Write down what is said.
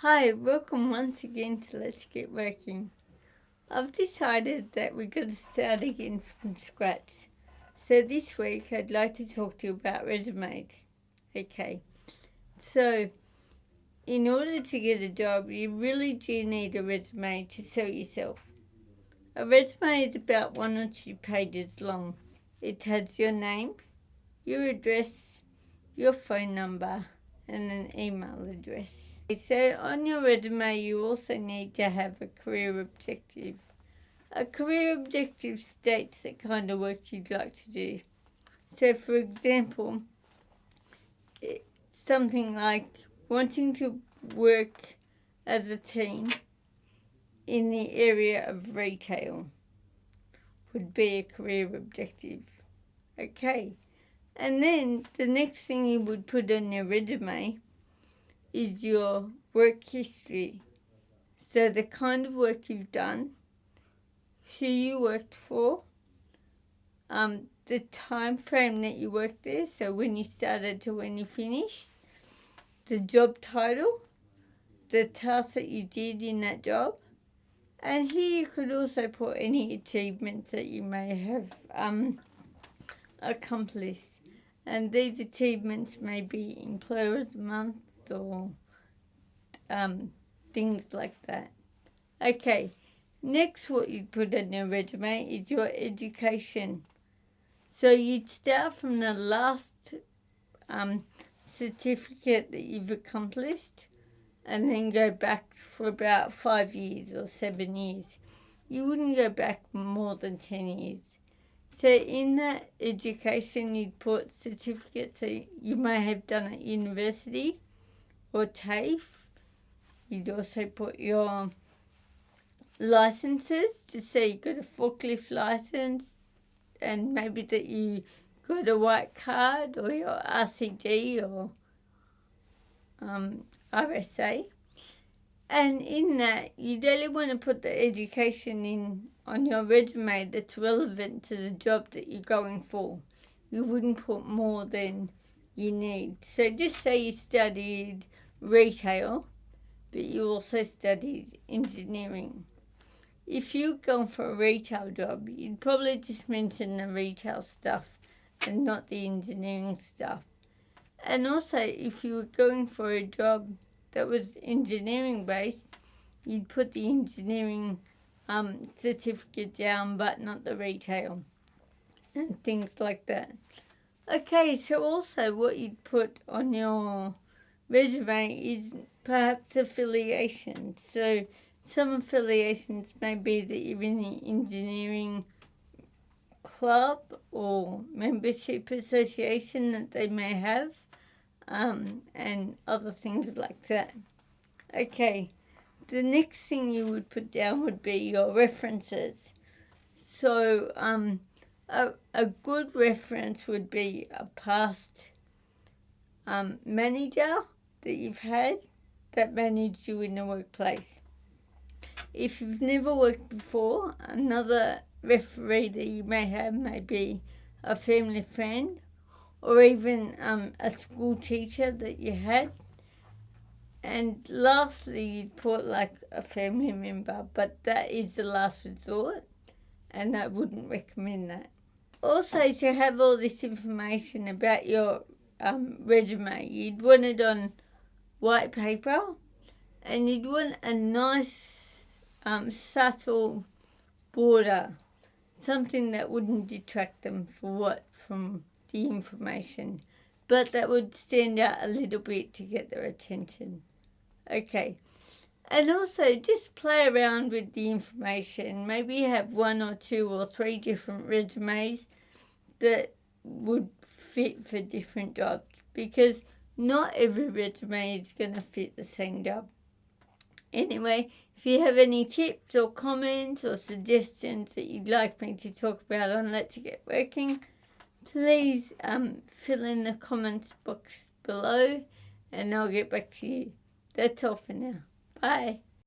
Hi, welcome once again to Let's Get Working. I've decided that we're going to start again from scratch. So this week I'd like to talk to you about resumes. Okay, so in order to get a job, you really do need a resume to sell yourself. A resume is about 1 or 2 pages long. It has your name, your address, your phone number, and an email address. So on your resume, you also need to have a career objective. A career objective states the kind of work you'd like to do. So for example, something like wanting to work as a team in the area of retail would be a career objective. Okay, and then the next thing you would put on your resume is your work history. So the kind of work you've done, who you worked for, the time frame that you worked there, so when you started to when you finished, the job title, the tasks that you did in that job, and here you could also put any achievements that you may have accomplished. And these achievements may be Employer of the Month or things like that. Okay, next what you'd put on your resume is your education. So you'd start from the last certificate that you've accomplished and then go back for about 5 years or 7 years. You wouldn't go back more than 10 years. So in that education, you'd put certificates that you may have done at university or TAFE. You'd also put your licenses to say you got a forklift license and maybe that you got a white card or your RCD or RSA. And in that, you'd only want to put the education in on your resume that's relevant to the job that you're going for. You wouldn't put more than you need. So just say you studied retail, but you also studied engineering. If you're going for a retail job, you'd probably just mention the retail stuff and not the engineering stuff. And also, if you were going for a job that was engineering based, you'd put the engineering certificate down but not the retail and things like that. Okay, so also what you'd put on your resume is perhaps affiliations. So some affiliations may be that you're in the engineering club or membership association that they may have, and other things like that. Okay, the next thing you would put down would be your references. So a good reference would be a past manager that you've had that managed you in the workplace. If you've never worked before, another referee that you may have may be a family friend or even a school teacher that you had. And lastly, you'd put like a family member, but that is the last resort and I wouldn't recommend that. Also, to have all this information about your resume, you'd want it on white paper and you'd want a nice subtle border, something that wouldn't detract them from the information, but that would stand out a little bit to get their attention. Okay, and also just play around with the information. Maybe you have 1 or 2 or 3 different resumes that would fit for different jobs, because not every resume is going to fit the same job. Anyway, if you have any tips or comments or suggestions that you'd like me to talk about on Let's Get Working, please fill in the comments box below and I'll get back to you. That's all for now. Bye.